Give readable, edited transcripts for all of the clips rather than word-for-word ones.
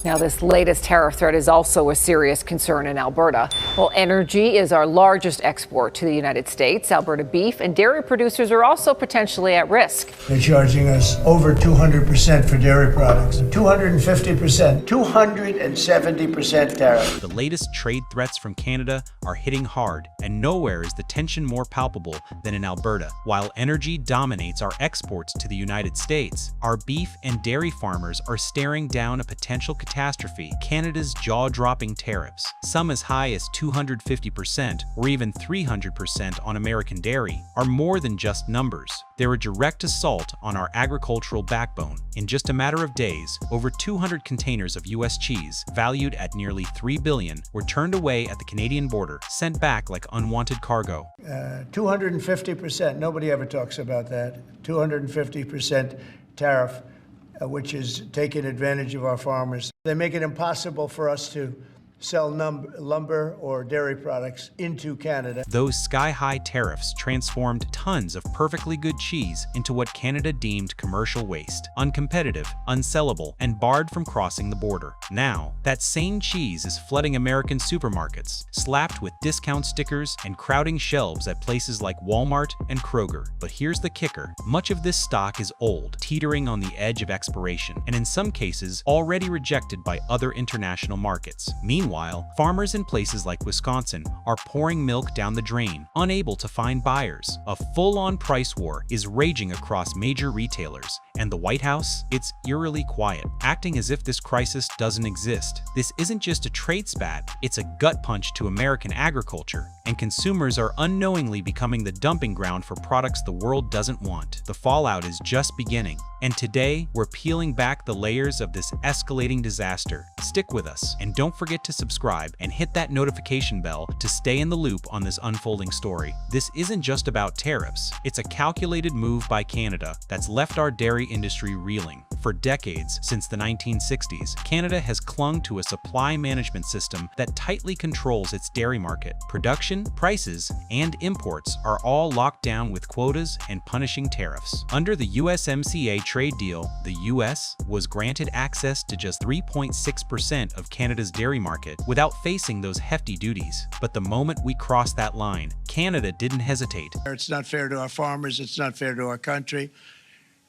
Now, this latest tariff threat is also a serious concern in Alberta. Well, energy is our largest export to the United States. Alberta beef and dairy producers are also potentially at risk. They're charging us over 200% for dairy products, 250%, 270% tariff. The latest trade threats from Canada are hitting hard, and nowhere is the tension more palpable than in Alberta. While energy dominates our exports to the United States, our beef and dairy farmers are staring down a potential catastrophe: Canada's jaw-dropping tariffs, some as high as 250% or even 300% on American dairy, are more than just numbers. They're a direct assault on our agricultural backbone. In just a matter of days, over 200 containers of U.S. cheese, valued at nearly $3 billion, were turned away at the Canadian border, sent back like unwanted cargo. 250%, nobody ever talks about that. 250% tariff, which is taking advantage of our farmers. They make it impossible for us to sell lumber or dairy products into Canada. Those sky-high tariffs transformed tons of perfectly good cheese into what Canada deemed commercial waste, uncompetitive, unsellable, and barred from crossing the border. Now, that same cheese is flooding American supermarkets, slapped with discount stickers and crowding shelves at places like Walmart and Kroger. But here's the kicker: much of this stock is old, teetering on the edge of expiration, and in some cases already rejected by other international markets. Meanwhile, farmers in places like Wisconsin are pouring milk down the drain, unable to find buyers. A full-on price war is raging across major retailers, and the White House, it's eerily quiet, acting as if this crisis doesn't exist. This isn't just a trade spat, it's a gut punch to American agriculture, and consumers are unknowingly becoming the dumping ground for products the world doesn't want. The fallout is just beginning, and today we're peeling back the layers of this escalating disaster. Stick with us, and don't forget to subscribe and hit that notification bell to stay in the loop on this unfolding story. This isn't just about tariffs, it's a calculated move by Canada that's left our dairy industry reeling. For decades, since the 1960s, Canada has clung to a supply management system that tightly controls its dairy market. Production, prices, and imports are all locked down with quotas and punishing tariffs. Under the USMCA trade deal, the U.S. was granted access to just 3.6% of Canada's dairy market without facing those hefty duties. But the moment we crossed that line, Canada didn't hesitate. It's not fair to our farmers, it's not fair to our country.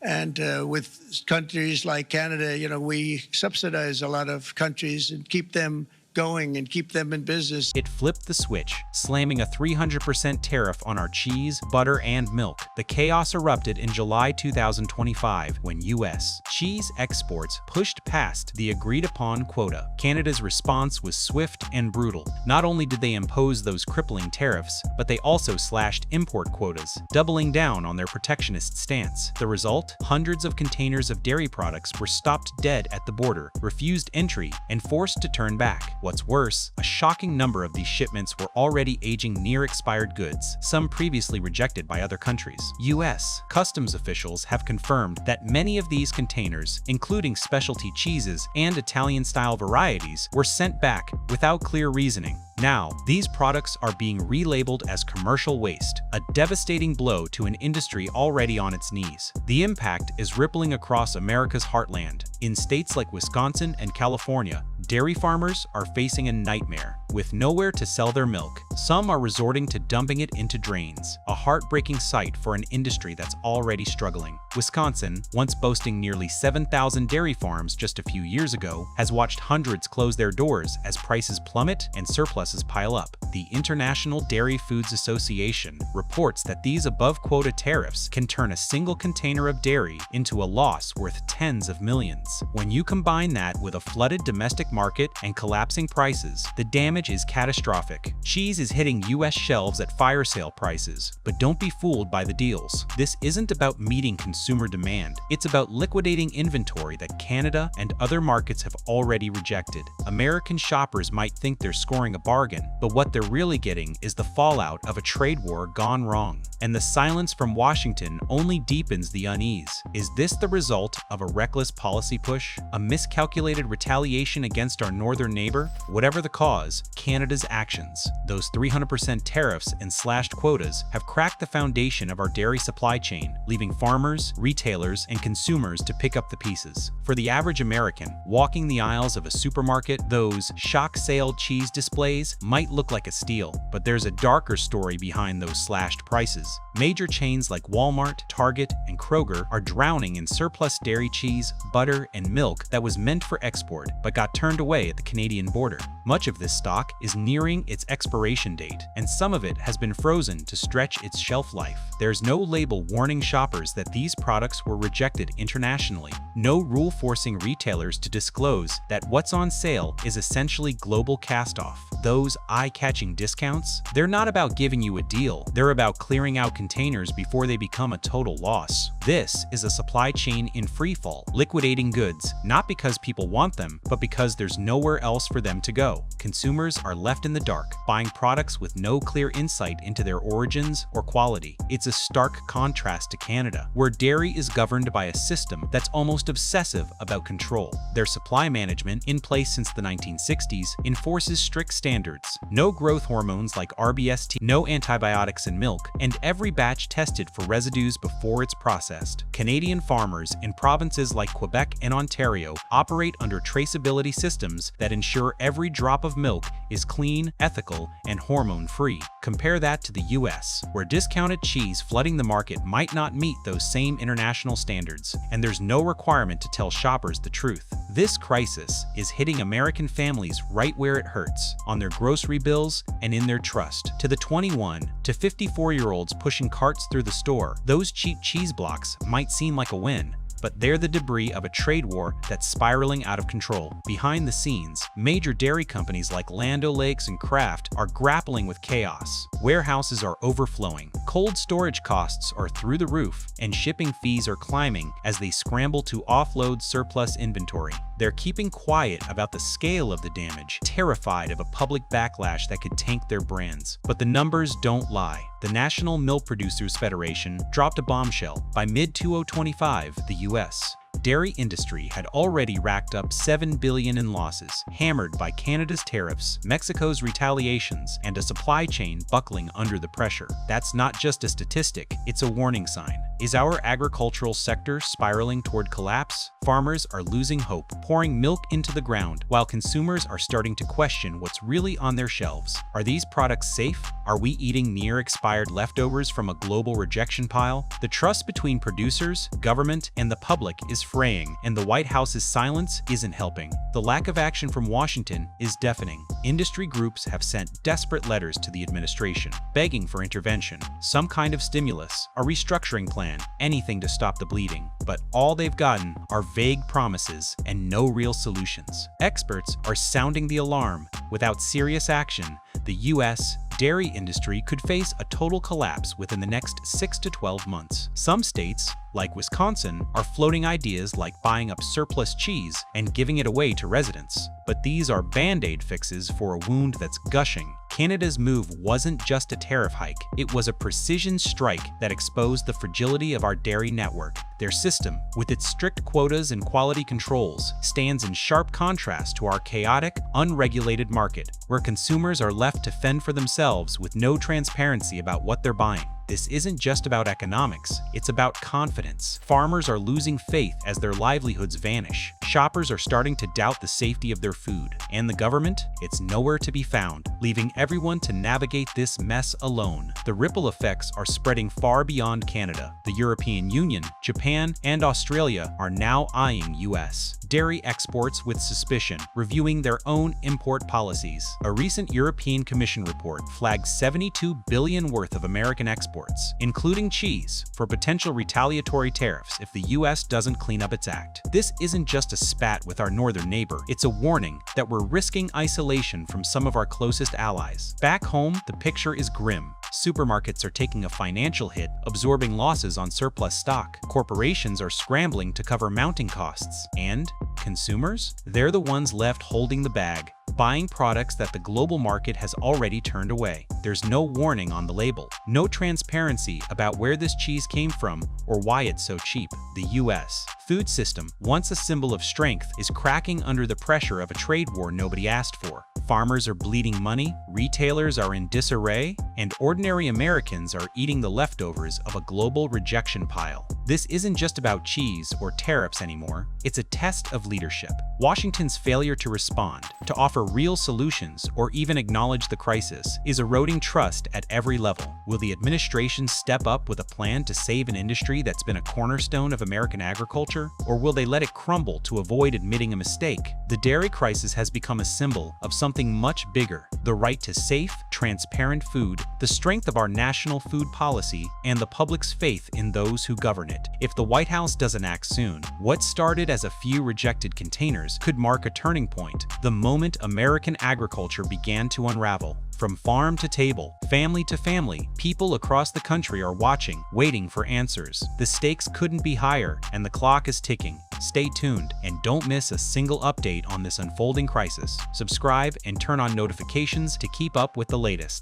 And with countries like Canada, we subsidize a lot of countries and keep them going and keep them in business. It flipped the switch, slamming a 300% tariff on our cheese, butter, and milk. The chaos erupted in July 2025 when U.S. cheese exports pushed past the agreed-upon quota. Canada's response was swift and brutal. Not only did they impose those crippling tariffs, but they also slashed import quotas, doubling down on their protectionist stance. The result? Hundreds of containers of dairy products were stopped dead at the border, refused entry, and forced to turn back. What's worse, a shocking number of these shipments were already aging near expired goods, some previously rejected by other countries. U.S. customs officials have confirmed that many of these containers, including specialty cheeses and Italian-style varieties, were sent back without clear reasoning. Now, these products are being relabeled as commercial waste, a devastating blow to an industry already on its knees. The impact is rippling across America's heartland. In states like Wisconsin and California, dairy farmers are facing a nightmare. With nowhere to sell their milk, some are resorting to dumping it into drains, a heartbreaking sight for an industry that's already struggling. Wisconsin, once boasting nearly 7,000 dairy farms just a few years ago, has watched hundreds close their doors as prices plummet and surpluses pile up. The International Dairy Foods Association reports that these above-quota tariffs can turn a single container of dairy into a loss worth tens of millions. When you combine that with a flooded domestic market and collapsing prices, the damage is catastrophic. Cheese is hitting U.S. shelves at fire sale prices, but don't be fooled by the deals. This isn't about meeting consumer demand. It's about liquidating inventory that Canada and other markets have already rejected. American shoppers might think they're scoring a bargain, bargain, but what they're really getting is the fallout of a trade war gone wrong. And the silence from Washington only deepens the unease. Is this the result of a reckless policy push? A miscalculated retaliation against our northern neighbor? Whatever the cause, Canada's actions, those 300% tariffs and slashed quotas, have cracked the foundation of our dairy supply chain, leaving farmers, retailers, and consumers to pick up the pieces. For the average American, walking the aisles of a supermarket, those shock sale cheese displays might look like a steal, but there's a darker story behind those slashed prices. Major chains like Walmart, Target, and Kroger are drowning in surplus dairy cheese, butter, and milk that was meant for export but got turned away at the Canadian border. Much of this stock is nearing its expiration date, and some of it has been frozen to stretch its shelf life. There's no label warning shoppers that these products were rejected internationally, no rule forcing retailers to disclose that what's on sale is essentially global cast-off. Those eye-catching discounts, they're not about giving you a deal, they're about clearing out containers before they become a total loss. This is a supply chain in freefall, liquidating goods, not because people want them, but because there's nowhere else for them to go. Consumers are left in the dark, buying products with no clear insight into their origins or quality. It's a stark contrast to Canada, where dairy is governed by a system that's almost obsessive about control. Their supply management, in place since the 1960s, enforces strict standards: no growth hormones like RBST, no antibiotics in milk, and every batch tested for residues before it's processed. Canadian farmers in provinces like Quebec and Ontario operate under traceability systems that ensure every drop of milk is clean, ethical, and hormone-free. Compare that to the US, where discounted cheese flooding the market might not meet those same international standards, and there's no requirement to tell shoppers the truth. This crisis is hitting American families right where it hurts, on their grocery bills and in their trust. To the 21 to 54-year-olds pushing carts through the store, those cheap cheese blocks might seem like a win, but they're the debris of a trade war that's spiraling out of control. Behind the scenes, major dairy companies like Land O'Lakes and Kraft are grappling with chaos. Warehouses are overflowing, cold storage costs are through the roof, and shipping fees are climbing as they scramble to offload surplus inventory. They're keeping quiet about the scale of the damage, terrified of a public backlash that could tank their brands. But the numbers don't lie. The National Milk Producers Federation dropped a bombshell. By mid-2025, the U.S. dairy industry had already racked up $7 billion in losses, hammered by Canada's tariffs, Mexico's retaliations, and a supply chain buckling under the pressure. That's not just a statistic, it's a warning sign. Is our agricultural sector spiraling toward collapse? Farmers are losing hope, pouring milk into the ground, while consumers are starting to question what's really on their shelves. Are these products safe? Are we eating near-expired leftovers from a global rejection pile? The trust between producers, government, and the public is fraying, and the White House's silence isn't helping. The lack of action from Washington is deafening. Industry groups have sent desperate letters to the administration, begging for intervention, some kind of stimulus, a restructuring plan, anything to stop the bleeding. But all they've gotten are vague promises and no real solutions. Experts are sounding the alarm. Without serious action, the U.S. dairy industry could face a total collapse within the next 6 to 12 months. Some states, like Wisconsin, are floating ideas like buying up surplus cheese and giving it away to residents. But these are band-aid fixes for a wound that's gushing. Canada's move wasn't just a tariff hike, it was a precision strike that exposed the fragility of our dairy network. Their system, with its strict quotas and quality controls, stands in sharp contrast to our chaotic, unregulated market, where consumers are left to fend for themselves with no transparency about what they're buying. This isn't just about economics, it's about confidence. Farmers are losing faith as their livelihoods vanish. Shoppers are starting to doubt the safety of their food. And the government? It's nowhere to be found, leaving everyone to navigate this mess alone. The ripple effects are spreading far beyond Canada. The European Union, Japan, and Australia are now eyeing U.S. dairy exports with suspicion, reviewing their own import policies. A recent European Commission report flagged $72 billion worth of American exports, including cheese, for potential retaliatory tariffs if the U.S. doesn't clean up its act. This isn't just a spat with our northern neighbor, it's a warning that we're risking isolation from some of our closest allies. Back home, the picture is grim. Supermarkets are taking a financial hit, absorbing losses on surplus stock. Corporations are scrambling to cover mounting costs. And consumers? They're the ones left holding the bag, buying products that the global market has already turned away. There's no warning on the label, no transparency about where this cheese came from or why it's so cheap. The U.S. food system, once a symbol of strength, is cracking under the pressure of a trade war nobody asked for. Farmers are bleeding money, retailers are in disarray, and ordinary Americans are eating the leftovers of a global rejection pile. This isn't just about cheese or tariffs anymore, it's a test of leadership. Washington's failure to respond, to offer real solutions, or even acknowledge the crisis is eroding trust at every level. Will the administration step up with a plan to save an industry that's been a cornerstone of American agriculture, or will they let it crumble to avoid admitting a mistake? The dairy crisis has become a symbol of something much bigger: the right to safe, transparent food, the strength of our national food policy, and the public's faith in those who govern it. If the White House doesn't act soon, what started as a few rejected containers could mark a turning point, the moment American agriculture began to unravel. From farm to table, family to family, people across the country are watching, waiting for answers. The stakes couldn't be higher, and the clock is ticking. Stay tuned and don't miss a single update on this unfolding crisis. Subscribe and turn on notifications to keep up with the latest.